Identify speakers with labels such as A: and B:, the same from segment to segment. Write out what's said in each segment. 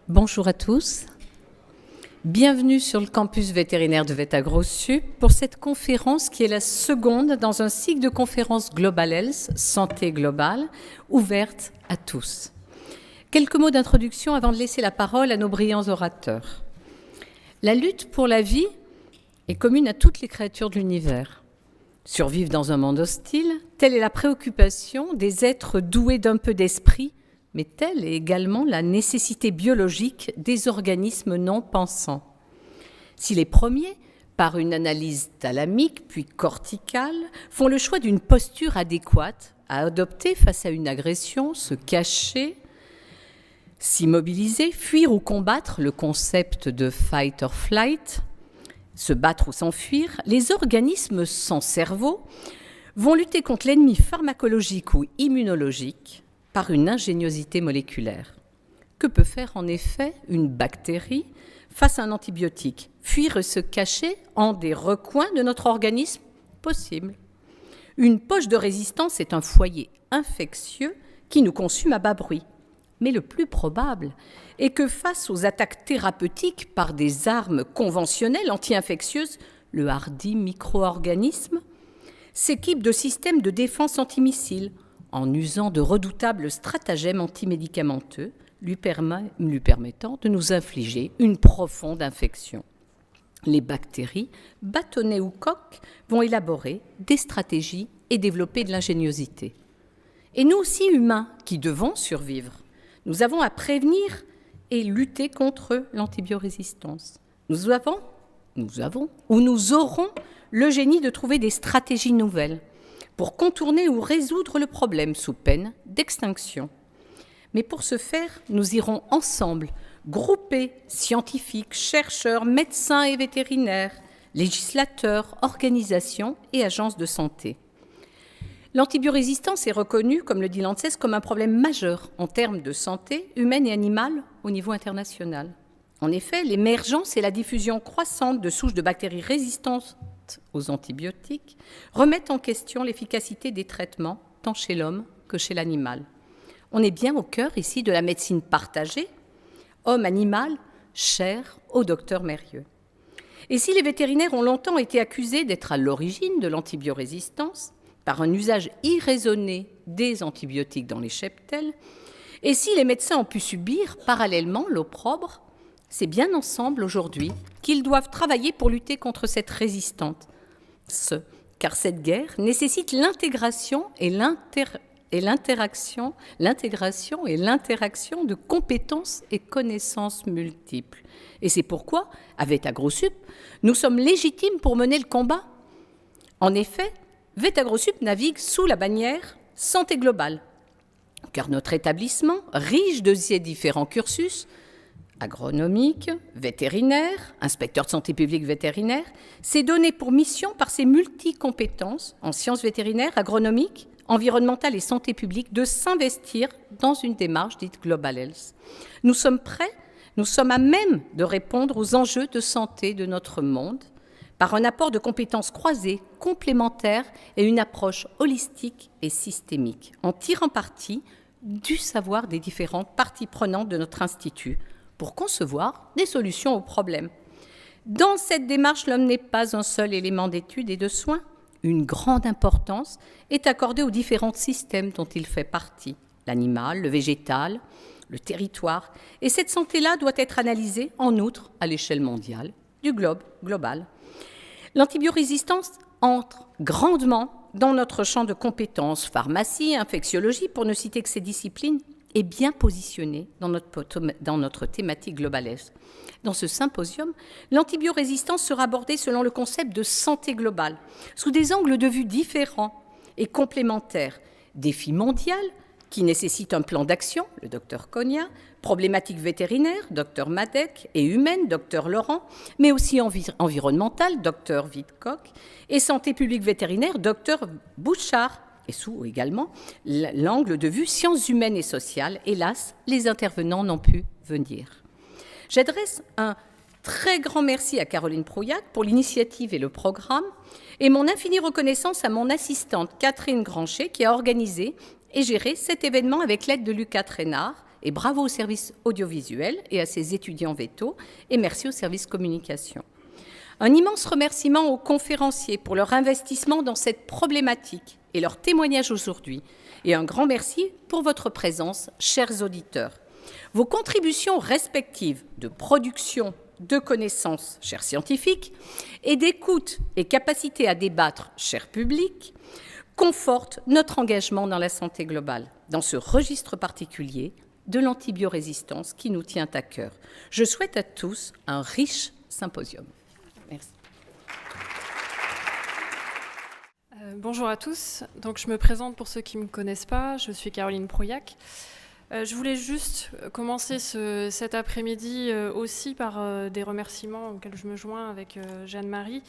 A: Bonjour à tous. Bienvenue sur le campus vétérinaire de VetAgroSup pour cette conférence qui est la seconde dans un cycle de conférences Global Health, santé globale, ouverte à tous. Quelques mots d'introduction avant de laisser la parole à nos brillants orateurs. La lutte pour la vie est commune à toutes les créatures de l'univers. Survivre dans un monde hostile, telle est la préoccupation des êtres doués d'un peu d'esprit, mais telle est également la nécessité biologique des organismes non pensants. Si les premiers, par une analyse thalamique puis corticale, font le choix d'une posture adéquate à adopter face à une agression, se cacher, s'immobiliser, fuir ou combattre, le concept de fight or flight, se battre ou s'enfuir, les organismes sans cerveau vont lutter contre l'ennemi pharmacologique ou immunologique par une ingéniosité moléculaire. Que peut faire en effet une bactérie face à un antibiotique? Fuir et se cacher en des recoins de notre organisme? Possible. Une poche de résistance est un foyer infectieux qui nous consume à bas bruit. Mais le plus probable est que face aux attaques thérapeutiques par des armes conventionnelles anti-infectieuses, le hardi micro-organisme s'équipe de systèmes de défense antimissiles en usant de redoutables stratagèmes antimédicamenteux lui permettant de nous infliger une profonde infection. Les bactéries, bâtonnets ou coques, vont élaborer des stratégies et développer de l'ingéniosité. Et nous aussi, humains, qui devons survivre, nous avons à prévenir et lutter contre l'antibiorésistance. Nous aurons le génie de trouver des stratégies nouvelles pour contourner ou résoudre le problème sous peine d'extinction. Mais pour ce faire, nous irons ensemble grouper scientifiques, chercheurs, médecins et vétérinaires, législateurs, organisations et agences de santé. L'antibiorésistance est reconnue, comme le dit l'ANSES, comme un problème majeur en termes de santé humaine et animale au niveau international. En effet, l'émergence et la diffusion croissante de souches de bactéries résistantes aux antibiotiques remettent en question l'efficacité des traitements, tant chez l'homme que chez l'animal. On est bien au cœur ici de la médecine partagée, homme-animal, cher au docteur Mérieux. Et si les vétérinaires ont longtemps été accusés d'être à l'origine de l'antibiorésistance, par un usage irraisonné des antibiotiques dans les cheptels, et si les médecins ont pu subir parallèlement l'opprobre, c'est bien ensemble aujourd'hui qu'ils doivent travailler pour lutter contre cette résistance. Car cette guerre nécessite l'intégration et l'interaction de compétences et connaissances multiples. Et c'est pourquoi, à VetAgroSup, nous sommes légitimes pour mener le combat. En effet, VetAgroSup navigue sous la bannière santé globale, car notre établissement, riche de ses différents cursus, agronomique, vétérinaire, inspecteur de santé publique vétérinaire, s'est donné pour mission par ses multi-compétences en sciences vétérinaires, agronomiques, environnementales et santé publique de s'investir dans une démarche dite Global Health. Nous sommes prêts, nous sommes à même de répondre aux enjeux de santé de notre monde par un apport de compétences croisées, complémentaires et une approche holistique et systémique, en tirant parti du savoir des différentes parties prenantes de notre institut pour concevoir des solutions aux problèmes. Dans cette démarche, l'homme n'est pas un seul élément d'étude et de soins. Une grande importance est accordée aux différents systèmes dont il fait partie, l'animal, le végétal, le territoire. Et cette santé-là doit être analysée, en outre, à l'échelle mondiale, du globe global. L'antibiorésistance entre grandement dans notre champ de compétences, pharmacie, infectiologie, pour ne citer que ces disciplines, est bien positionnée dans notre thématique Global Health. Dans ce symposium, l'antibiorésistance sera abordée selon le concept de santé globale, sous des angles de vue différents et complémentaires. Défi mondial, qui nécessite un plan d'action, le docteur Cogna, problématique vétérinaire, docteur Madec, et humaine, docteur Laurent, mais aussi environnementale, docteur Vidcock, et santé publique vétérinaire, docteur Bouchard, et sous également l'angle de vue sciences humaines et sociales. Hélas, les intervenants n'ont pu venir. J'adresse un très grand merci à Caroline Prouillac pour l'initiative et le programme, et mon infinie reconnaissance à mon assistante Catherine Granchet qui a organisé et géré cet événement avec l'aide de Lucas Traînard et bravo au service audiovisuel et à ses étudiants vétos, et merci au service communication. Un immense remerciement aux conférenciers pour leur investissement dans cette problématique et leur témoignage aujourd'hui, et un grand merci pour votre présence, chers auditeurs. Vos contributions respectives de production, de connaissances, chers scientifiques, et d'écoute et capacité à débattre, chers publics, confortent notre engagement dans la santé globale, dans ce registre particulier de l'antibiorésistance qui nous tient à cœur. Je souhaite à tous un riche symposium. Merci.
B: Bonjour à tous. Donc, je me présente pour ceux qui ne me connaissent pas. Je suis Caroline Prouillac. Je voulais juste commencer cet après-midi aussi par des remerciements auxquels je me joins avec Jeanne-Marie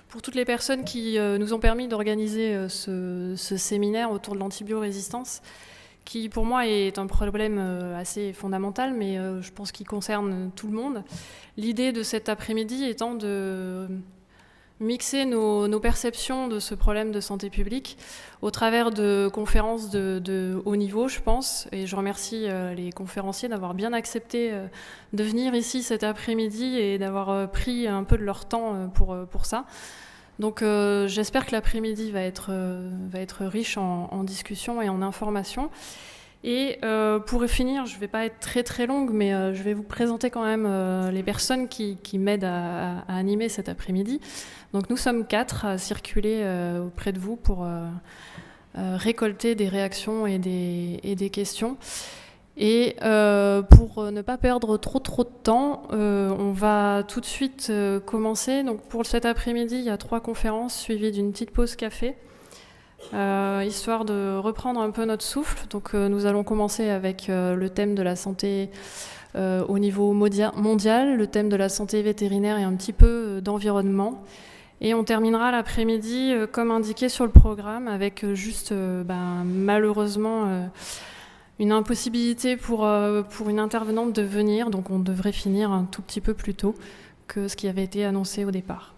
B: pour toutes les personnes qui nous ont permis d'organiser ce séminaire autour de l'antibiorésistance, qui pour moi est un problème assez fondamental, mais je pense qu'il concerne tout le monde. L'idée de cet après-midi étant de mixer nos perceptions de ce problème de santé publique au travers de conférences de haut niveau, je pense. Et je remercie les conférenciers d'avoir bien accepté de venir ici cet après-midi et d'avoir pris un peu de leur temps pour ça. Donc j'espère que l'après-midi va être riche en discussions et en informations. Et pour finir, je ne vais pas être très très longue, mais je vais vous présenter quand même les personnes qui m'aident à animer cet après-midi. Donc nous sommes 4 à circuler auprès de vous pour récolter des réactions et des questions. Et pour ne pas perdre trop de temps, on va tout de suite commencer. Donc pour cet après-midi, il y a 3 conférences suivies d'une petite pause café. Histoire de reprendre un peu notre souffle. Donc nous allons commencer avec le thème de la santé au niveau mondial, le thème de la santé vétérinaire et un petit peu d'environnement. Et on terminera l'après-midi comme indiqué sur le programme avec juste malheureusement une impossibilité pour une intervenante de venir. Donc on devrait finir un tout petit peu plus tôt que ce qui avait été annoncé au départ.